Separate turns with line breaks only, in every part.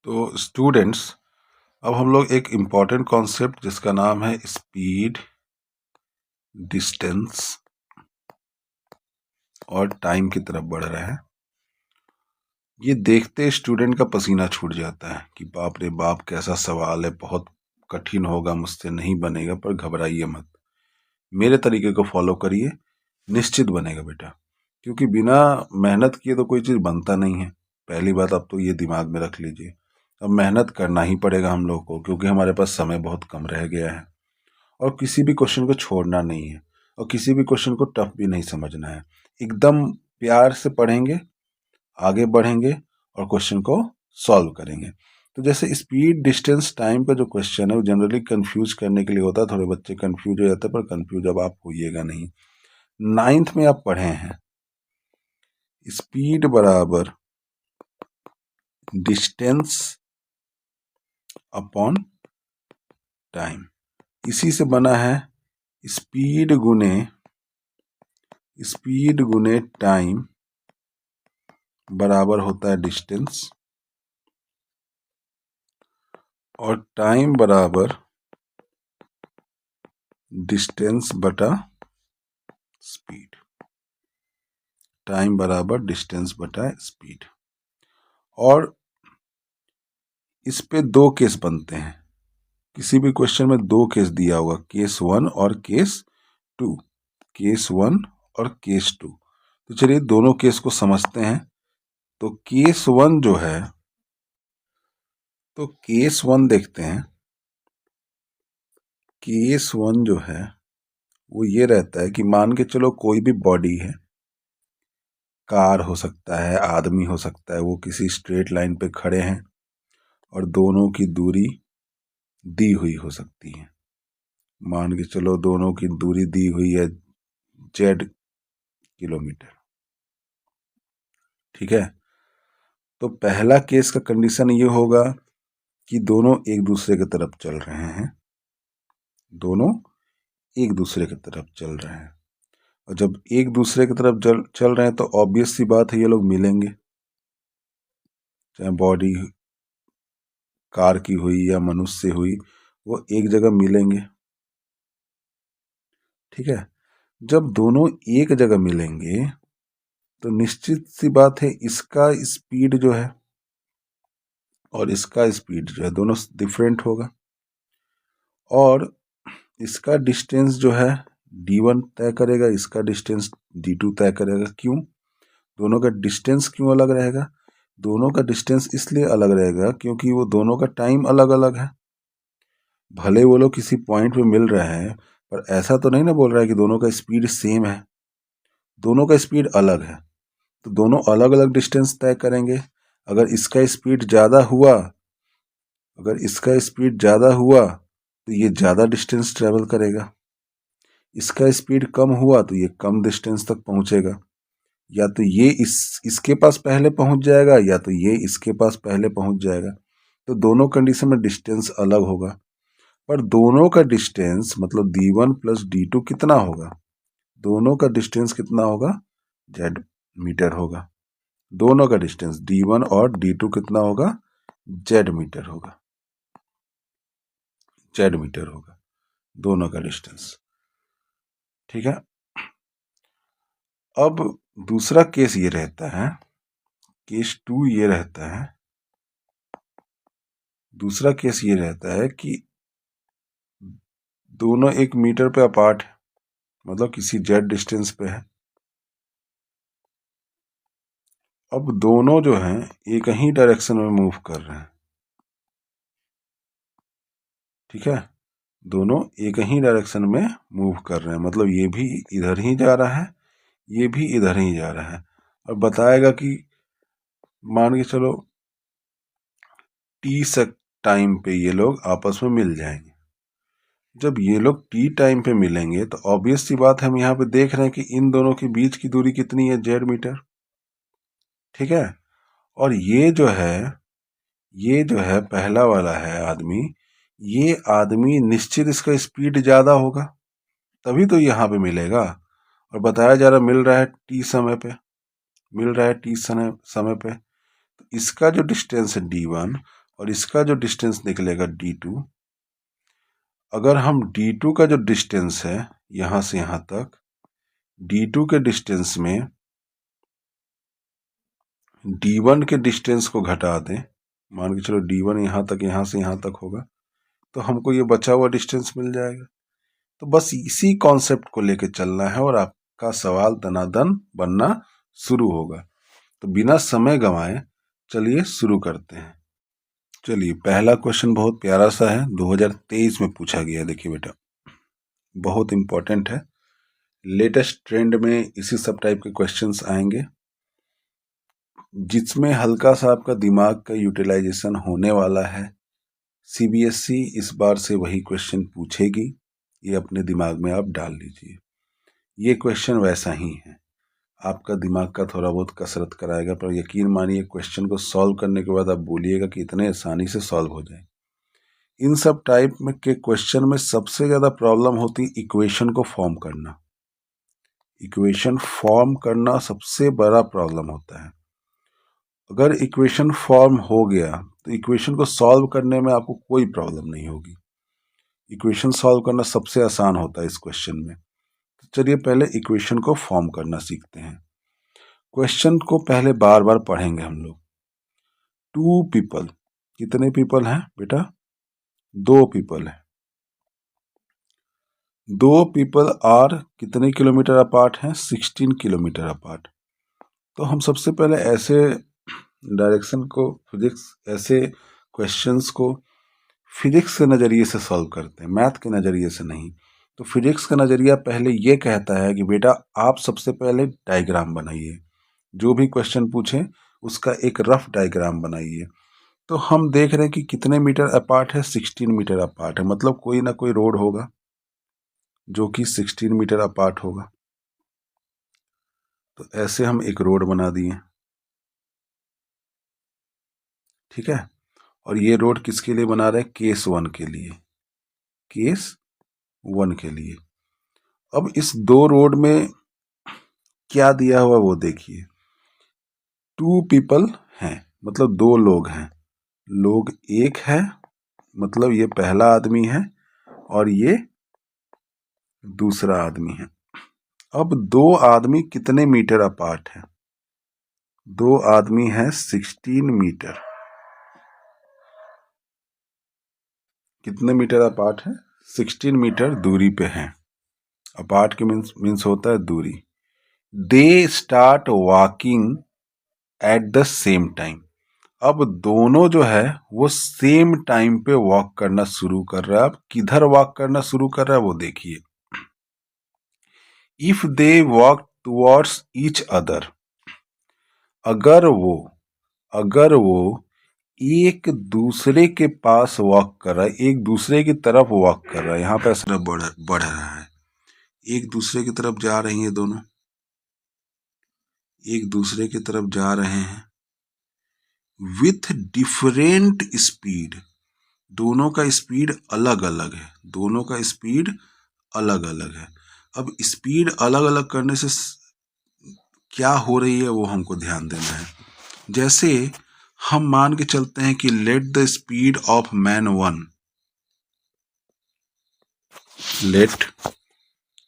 तो स्टूडेंट्स, अब हम लोग एक इम्पॉर्टेंट कॉन्सेप्ट जिसका नाम है स्पीड, डिस्टेंस और टाइम की तरफ बढ़ रहे हैं। ये देखते स्टूडेंट का पसीना छूट जाता है कि बाप रे बाप, कैसा सवाल है, बहुत कठिन होगा, मुझसे नहीं बनेगा। पर घबराइए मत, मेरे तरीके को फॉलो करिए, निश्चित बनेगा बेटा। क्योंकि बिना मेहनत किए तो कोई चीज़ बनता नहीं है। पहली बात आप तो ये दिमाग में रख लीजिए। अब मेहनत करना ही पड़ेगा हम लोग को, क्योंकि हमारे पास समय बहुत कम रह गया है। और किसी भी क्वेश्चन को छोड़ना नहीं है, और किसी भी क्वेश्चन को टफ भी नहीं समझना है। एकदम प्यार से पढ़ेंगे, आगे बढ़ेंगे और क्वेश्चन को सॉल्व करेंगे। तो जैसे स्पीड, डिस्टेंस, टाइम का जो क्वेश्चन है वो जनरली कंफ्यूज करने के लिए होता है। थोड़े बच्चे कंफ्यूज हो जाते हैं, पर कंफ्यूज अब आप होइएगा नहीं। 9th में आप पढ़े हैं स्पीड बराबर डिस्टेंस अपॉन टाइम। इसी से बना है स्पीड गुने टाइम बराबर होता है डिस्टेंस, और टाइम बराबर डिस्टेंस बटा स्पीड। टाइम बराबर डिस्टेंस बटा स्पीड। और इस पे दो केस बनते हैं। किसी भी क्वेश्चन में दो केस दिया होगा, केस 1 और केस 2। केस 1 और केस 2। तो चलिए दोनों केस को समझते हैं। तो केस 1 जो है, तो केस 1 देखते हैं। केस 1 जो है वो ये रहता है कि मान के चलो कोई भी बॉडी है, कार हो सकता है, आदमी हो सकता है, वो किसी स्ट्रेट लाइन पे खड़े हैं और दोनों की दूरी दी हुई हो सकती है। मान के चलो दोनों की दूरी दी हुई है z किलोमीटर। ठीक है। तो पहला केस का कंडीशन ये होगा कि दोनों एक दूसरे की तरफ चल रहे हैं। दोनों एक दूसरे की तरफ चल रहे हैं, और जब एक दूसरे की तरफ चल रहे हैं तो ऑब्वियस सी बात है ये लोग मिलेंगे। चाहे बॉडी कार की हुई या मनुष्य हुई, वो एक जगह मिलेंगे। ठीक है। जब दोनों एक जगह मिलेंगे तो निश्चित सी बात है इसका स्पीड जो है और इसका स्पीड जो है दोनों डिफरेंट होगा। और इसका डिस्टेंस जो है d1 तय करेगा, इसका डिस्टेंस d2 तय करेगा। क्यों? दोनों का डिस्टेंस क्यों अलग रहेगा? दोनों का डिस्टेंस इसलिए अलग रहेगा क्योंकि वो दोनों का टाइम अलग अलग है। भले वो लोग किसी पॉइंट पे मिल रहे हैं, पर ऐसा तो नहीं ना बोल रहा है कि दोनों का स्पीड सेम है। दोनों का स्पीड अलग है, तो दोनों अलग अलग डिस्टेंस तय करेंगे। अगर इसका स्पीड ज़्यादा हुआ तो ये ज़्यादा डिस्टेंस ट्रेवल करेगा। इसका स्पीड कम हुआ तो ये कम डिस्टेंस तक पहुंचेगा। या तो ये इसके पास पहले पहुंच जाएगा, या तो ये इसके पास पहले पहुंच जाएगा। तो दोनों कंडीशन में डिस्टेंस अलग होगा, पर दोनों का डिस्टेंस मतलब d1 प्लस d2 कितना होगा? दोनों का डिस्टेंस कितना होगा? z मीटर होगा। दोनों का डिस्टेंस d1 और d2 कितना होगा? z मीटर होगा। z मीटर होगा दोनों का डिस्टेंस। ठीक है। अब दूसरा केस ये रहता है, केस 2 ये रहता है, दूसरा केस ये रहता है कि दोनों 1 मीटर पे अपार्ट है, मतलब किसी z डिस्टेंस पे है। अब दोनों जो हैं एक ही डायरेक्शन में मूव कर रहे हैं। ठीक है। दोनों एक ही डायरेक्शन में मूव कर रहे हैं, मतलब ये भी इधर ही जा रहा है, ये भी इधर ही जा रहा है। और बताएगा कि मान के चलो t टाइम पे ये लोग आपस में मिल जाएंगे। जब ये लोग t टाइम पे मिलेंगे तो ऑब्वियस सी बात है, हम यहाँ पे देख रहे हैं कि इन दोनों के बीच की दूरी कितनी है? z metre. ठीक है। और ये जो है पहला वाला है आदमी, ये आदमी निश्चित इसका स्पीड ज़्यादा होगा, तभी तो यहाँ पे मिलेगा। और बताया जा रहा मिल रहा है t समय पे, तो इसका जो डिस्टेंस है d1 और इसका जो डिस्टेंस निकलेगा d2, अगर हम d2 का जो डिस्टेंस है यहां से यहां तक, d2 के डिस्टेंस में d1 के डिस्टेंस को घटा दें, मान के चलो d1 यहां तक, यहां से यहां तक होगा, तो हमको ये बचा हुआ डिस्टेंस मिल जाएगा। तो बस इसी कॉन्सेप्ट को लेके चलना है और आपका सवाल दनादन बनना शुरू होगा। तो बिना समय गंवाए चलिए शुरू करते हैं। चलिए, पहला क्वेश्चन बहुत प्यारा सा है, 2023 में पूछा गया। देखिए बेटा, बहुत इंपॉर्टेंट है, लेटेस्ट ट्रेंड में इसी सब टाइप के क्वेश्चंस आएंगे, जिसमें हल्का सा आपका दिमाग का यूटिलाइजेशन होने वाला है। सीबीएसई इस बार से वही क्वेश्चन पूछेगी, ये अपने दिमाग में आप डाल लीजिए। ये क्वेश्चन वैसा ही है, आपका दिमाग का थोड़ा बहुत कसरत कराएगा, पर यकीन मानिए क्वेश्चन को सॉल्व करने के बाद आप बोलिएगा कि इतने आसानी से सॉल्व हो जाए। इन सब टाइप में के क्वेश्चन में सबसे ज़्यादा प्रॉब्लम होती है इक्वेशन को फॉर्म करना। इक्वेशन फॉर्म करना सबसे बड़ा प्रॉब्लम होता है। अगर इक्वेशन फॉर्म हो गया तो इक्वेशन को सॉल्व करने में आपको कोई प्रॉब्लम नहीं होगी। इक्वेशन सॉल्व करना सबसे आसान होता है इस क्वेश्चन में। तो चलिए पहले इक्वेशन को फॉर्म करना सीखते हैं। क्वेश्चन को पहले बार बार पढ़ेंगे हम लोग। 2 पीपल, कितने पीपल हैं बेटा? 2 पीपल है। 2 पीपल आर कितने किलोमीटर अपार्ट हैं? 16 किलोमीटर अपार्ट। तो हम सबसे पहले ऐसे डायरेक्शन को, फिजिक्स, ऐसे क्वेश्चंस को फिजिक्स के नज़रिए से सॉल्व करते हैं, मैथ के नज़रिए से नहीं। तो फिजिक्स का नज़रिया पहले ये कहता है कि बेटा आप सबसे पहले डायग्राम बनाइए, जो भी क्वेश्चन पूछें उसका एक रफ डायग्राम बनाइए। तो हम देख रहे हैं कि कितने मीटर अपार्ट है? 16 मीटर अपार्ट है, मतलब कोई ना कोई रोड होगा जो कि 16 मीटर अपार्ट होगा। तो ऐसे हम एक रोड बना दिए, ठीक है। और ये रोड किसके लिए बना रहे हैं? केस 1 के लिए, केस 1 के लिए। अब इस 2 रोड में क्या दिया हुआ वो देखिए। 2 पीपल हैं, मतलब 2 लोग हैं। लोग एक है, मतलब ये पहला आदमी है और ये दूसरा आदमी है। अब 2 आदमी कितने मीटर अपार्ट है? 2 आदमी है 16 मीटर। कितने मीटर अपार्ट है? 16 मीटर दूरी पे हैं। अपार्ट के मीन्स होता है दूरी। They start walking at the same time. अब दोनों जो है वो सेम टाइम पे वॉक करना शुरू कर रहा है। अब किधर वॉक करना शुरू कर रहा है वो देखिए। If they walk towards each other, अगर वो एक दूसरे के पास वॉक कर रहा है, एक दूसरे की तरफ वॉक कर रहा है, यहाँ पे ऐसा बढ़ रहा है, एक दूसरे की तरफ जा रही है, दोनों एक दूसरे की तरफ जा रहे हैं विथ डिफरेंट स्पीड। दोनों का स्पीड अलग अलग है, दोनों का स्पीड अलग अलग है। अब स्पीड अलग अलग करने से क्या हो रही है वो हमको ध्यान देना है। जैसे हम मान के चलते हैं कि late the speed of man 1, let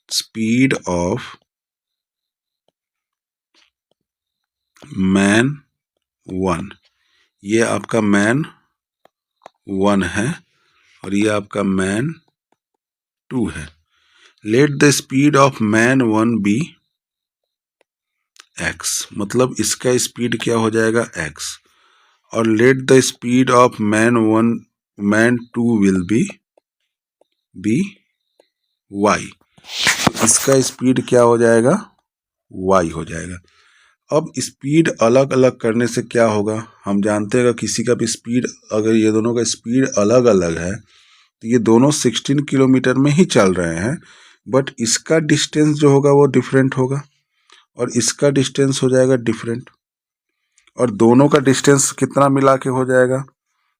speed of man 1, ये आपका मैन 1 है और ये आपका मैन 2 है। Let the speed of man 1 be x, मतलब इसका स्पीड क्या हो जाएगा? x। और let the speed of man 2 will be y, तो इसका स्पीड क्या हो जाएगा? y हो जाएगा। अब स्पीड अलग अलग करने से क्या होगा? हम जानते हैं कि किसी का भी स्पीड, अगर ये दोनों का स्पीड अलग अलग है तो ये दोनों 16 किलोमीटर में ही चल रहे हैं, बट इसका डिस्टेंस जो होगा वो डिफरेंट होगा और इसका डिस्टेंस हो जाएगा डिफरेंट। और दोनों का डिस्टेंस कितना मिला के हो जाएगा?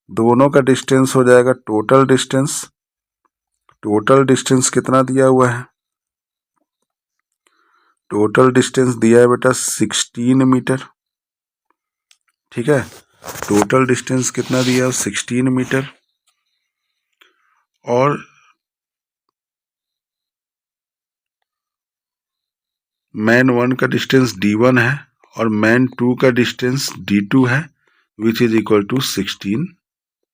दोनों का डिस्टेंस हो जाएगा टोटल डिस्टेंस। टोटल डिस्टेंस कितना दिया हुआ है? टोटल डिस्टेंस दिया है बेटा 16 मीटर, ठीक है। टोटल डिस्टेंस कितना दिया 16 मीटर, और मैन 1 का डिस्टेंस D1 है और मैन 2 का डिस्टेंस D2 है, which is equal to 16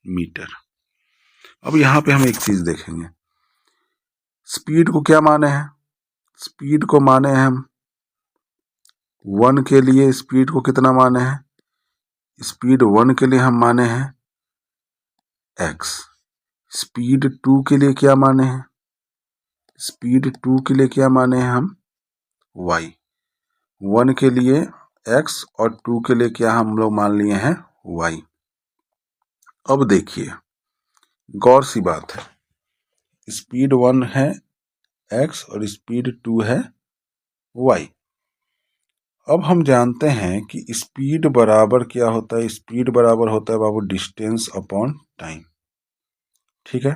metre. अब यहां पे हम एक चीज देखेंगे, स्पीड को क्या माने हैं, स्पीड को माने हैं हम 1 के लिए, स्पीड को कितना माने हैं, स्पीड 1 के लिए हम माने हैं x, स्पीड 2 के लिए क्या माने हैं, स्पीड 2 के लिए क्या माने हैं हम y, 1 के लिए x और 2 के लिए क्या हम लोग मान लिए हैं y। अब देखिए गौर सी बात है, स्पीड 1 है x और स्पीड 2 है y। अब हम जानते हैं कि स्पीड बराबर क्या होता है, स्पीड बराबर होता है बाबू डिस्टेंस अपॉन टाइम, ठीक है।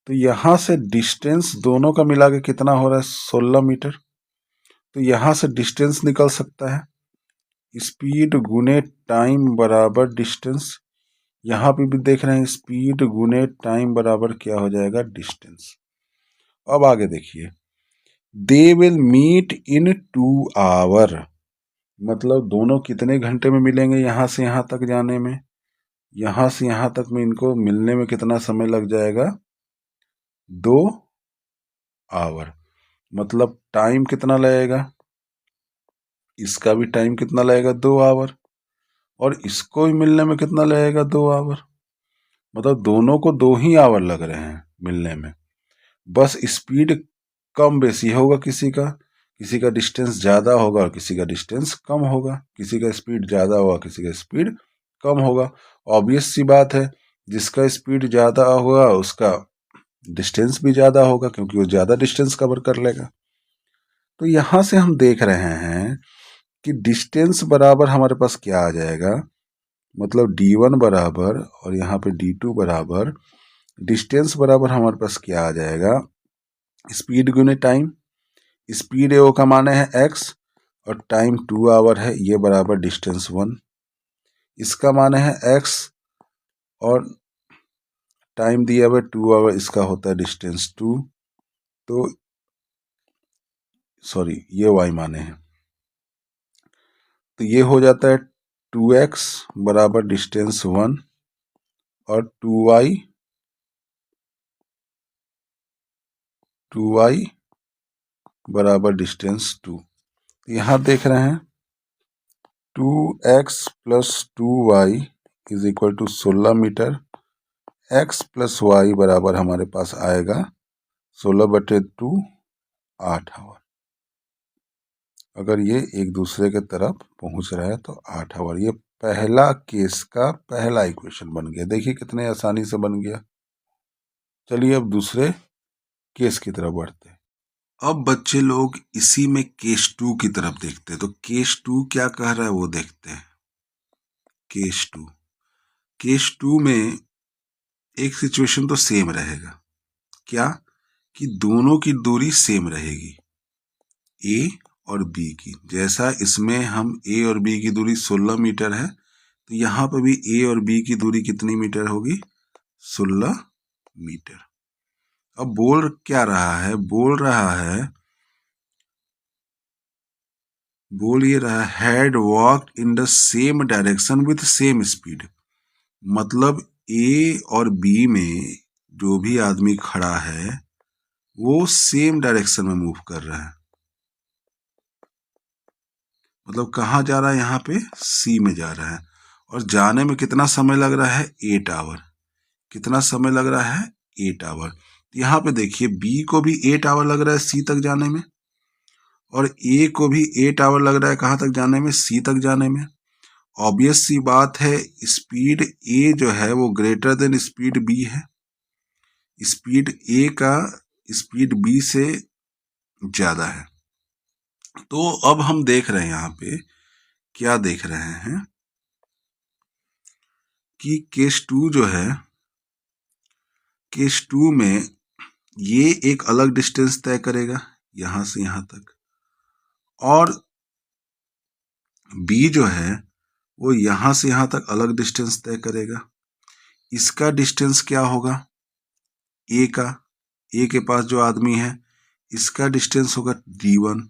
तो यहां से डिस्टेंस दोनों का मिला के कितना हो रहा है 16 मीटर, तो यहां से डिस्टेंस निकल सकता है स्पीड गुने टाइम बराबर डिस्टेंस, यहां पे भी देख रहे हैं स्पीड गुने टाइम बराबर क्या हो जाएगा डिस्टेंस। अब आगे देखिए, they will meet in 2 hour, मतलब दोनों कितने घंटे में मिलेंगे, यहां से यहां तक जाने में, यहां से यहां तक में इनको मिलने में कितना समय लग जाएगा 2 आवर, मतलब टाइम कितना लगेगा, इसका भी टाइम कितना लगेगा 2 आवर, और इसको भी मिलने में कितना लगेगा 2 आवर, मतलब दोनों को 2 ही आवर लग रहे हैं मिलने में। बस स्पीड कम बेसी होगा, किसी का डिस्टेंस ज़्यादा होगा और किसी का डिस्टेंस कम होगा, किसी का स्पीड ज़्यादा होगा किसी का स्पीड कम होगा। ऑब्वियस सी बात है, जिसका स्पीड ज़्यादा होगा उसका डिस्टेंस भी ज़्यादा होगा, क्योंकि वो ज़्यादा डिस्टेंस कवर कर लेगा। तो यहाँ से हम देख रहे हैं कि डिस्टेंस बराबर हमारे पास क्या आ जाएगा, मतलब D1 बराबर और यहाँ पे D2 बराबर, डिस्टेंस बराबर हमारे पास क्या आ जाएगा स्पीड गुने टाइम, स्पीड है वो का माने है x और टाइम 2 आवर है, ये बराबर डिस्टेंस 1, इसका माने है x और टाइम दिया हुआ 2 आवर, इसका होता है डिस्टेंस 2, तो सॉरी ये y माने हैं, तो ये हो जाता है 2x बराबर डिस्टेंस 1 और 2y बराबर डिस्टेंस 2। यहां देख रहे हैं 2x plus 2y is equal to 16 metre, x plus y बराबर हमारे पास आएगा 16/2 8 आवर। अगर ये एक दूसरे के तरफ पहुंच रहा है तो 8 आवर। ये पहला केस का पहला इक्वेशन बन गया, देखिए कितने आसानी से बन गया। चलिए अब दूसरे केस की तरफ बढ़ते हैं। अब बच्चे लोग इसी में केस 2 की तरफ देखते हैं, तो केस 2 क्या कह रहा है वो देखते हैं। केस 2 में एक सिचुएशन तो सेम रहेगा, क्या कि दोनों की दूरी सेम रहेगी ए और बी की, जैसा इसमें हम ए और बी की दूरी 16 मीटर है, तो यहां पर भी ए और बी की दूरी कितनी मीटर होगी 16 मीटर। अब बोल क्या रहा है, बोल ये रहा had walked in the same direction with same speed, मतलब ए और बी में जो भी आदमी खड़ा है वो सेम डायरेक्शन में मूव कर रहा है, मतलब कहाँ जा रहा है यहाँ पे सी में जा रहा है, और जाने में कितना समय लग रहा है 8 आवर। कितना समय लग रहा है 8 आवर। यहाँ पे देखिए बी को भी 8 आवर लग रहा है सी तक जाने में, और ए को भी 8 आवर लग रहा है कहाँ तक जाने में सी तक जाने में। ऑब्वियस सी बात है, स्पीड ए जो है वो ग्रेटर देन स्पीड बी है, स्पीड ए का स्पीड बी से ज्यादा है। तो अब हम देख रहे हैं यहाँ पे क्या देख रहे हैं कि केस 2 जो है, केस 2 में ये एक अलग डिस्टेंस तय करेगा यहां से यहां तक, और बी जो है वो यहां से यहां तक अलग डिस्टेंस तय करेगा। इसका डिस्टेंस क्या होगा, ए का, ए के पास जो आदमी है इसका डिस्टेंस होगा d1,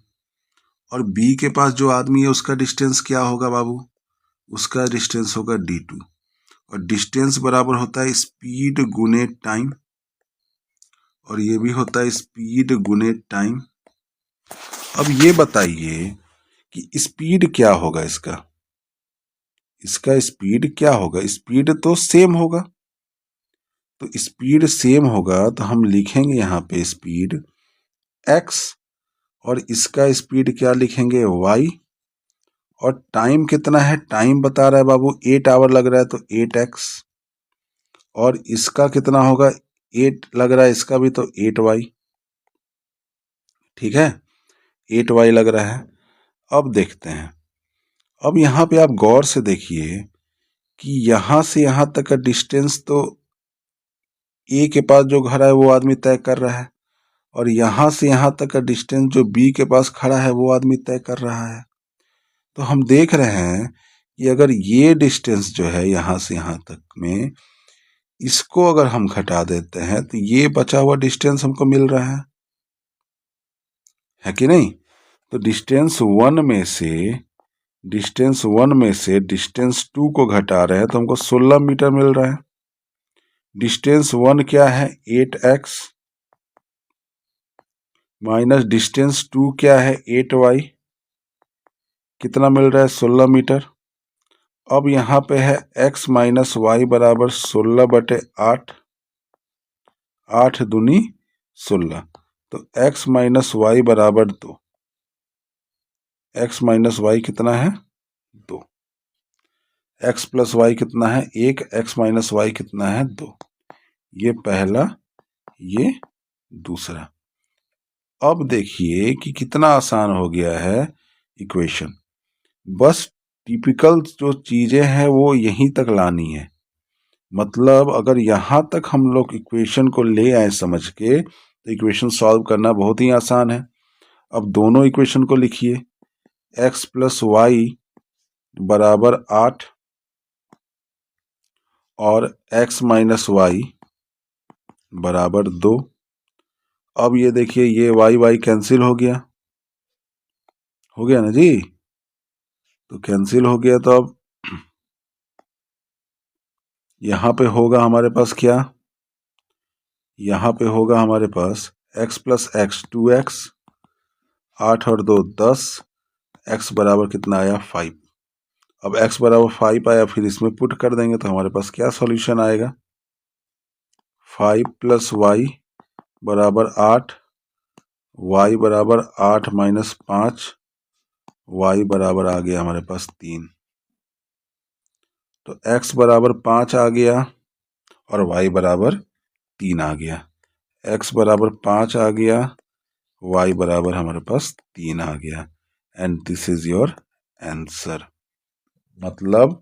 और बी के पास जो आदमी है उसका डिस्टेंस क्या होगा बाबू, उसका डिस्टेंस होगा d2। और डिस्टेंस बराबर होता है स्पीड गुने टाइम, और ये भी होता है स्पीड गुने टाइम। अब ये बताइए कि स्पीड क्या होगा इसका, इसका स्पीड क्या होगा, स्पीड तो सेम होगा। तो स्पीड सेम होगा तो हम लिखेंगे यहाँ पे स्पीड x, और इसका स्पीड क्या लिखेंगे y, और टाइम कितना है, टाइम बता रहा है बाबू 8 आवर लग रहा है तो 8x, और इसका कितना होगा 8 लग रहा है, इसका भी तो 8y, ठीक है 8y लग रहा है। अब देखते हैं, अब यहाँ पे आप गौर से देखिए कि यहां से यहां तक का डिस्टेंस तो ए के पास जो घर है वो आदमी तय कर रहा है, और यहां से यहां तक का डिस्टेंस जो बी के पास खड़ा है वो आदमी तय कर रहा है। तो हम देख रहे हैं कि अगर ये डिस्टेंस जो है यहां से यहां तक में, इसको अगर हम घटा देते हैं तो ये बचा हुआ डिस्टेंस हमको मिल रहा है कि नहीं। तो डिस्टेंस वन में से डिस्टेंस 2 को घटा रहे हैं तो हमको 16 मीटर मिल रहा है। डिस्टेंस 1 क्या है 8x, माइनस डिस्टेंस 2 क्या है 8y, कितना मिल रहा है 16 मीटर। अब यहाँ पे है x माइनस वाई बराबर 16/8, 8 दूनी 16, तो x माइनस वाई बराबर 2, x माइनस वाई कितना है 2, x प्लस वाई कितना है 1, x माइनस वाई कितना है 2। ये पहला, ये दूसरा। अब देखिए कि कितना आसान हो गया है इक्वेशन, बस टिपिकल जो चीजें हैं वो यहीं तक लानी है। मतलब अगर यहां तक हम लोग इक्वेशन को ले आए समझ के तो इक्वेशन सॉल्व करना बहुत ही आसान है। अब दोनों इक्वेशन को लिखिए, x प्लस वाई बराबर 8 और x माइनस वाई बराबर 2। अब ये देखिए ये y कैंसिल हो गया ना जी, तो कैंसिल हो गया, तो अब यहां पे होगा हमारे पास क्या, यहां पे होगा हमारे पास x प्लस एक्स 2x, 8 और 2 10, x बराबर कितना आया 5। अब x बराबर 5 आया, फिर इसमें पुट कर देंगे तो हमारे पास क्या सॉल्यूशन आएगा, 5 प्लस वाई बराबर 8, y बराबर 8 माइनस 5, y बराबर आ गया हमारे पास 3। तो x बराबर 5 आ गया और y बराबर 3 आ गया, x बराबर 5 आ गया, y बराबर हमारे पास 3 आ गया, and this is your answer. मतलब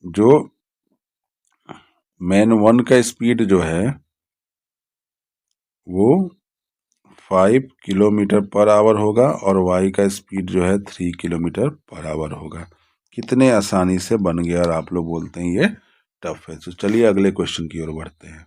जो मैन 1 का स्पीड जो है वो 5 किलोमीटर पर आवर होगा और y का स्पीड जो है 3 किलोमीटर पर आवर होगा। कितने आसानी से बन गया, और आप लोग बोलते हैं ये टफ है। तो चलिए अगले क्वेश्चन की ओर बढ़ते हैं।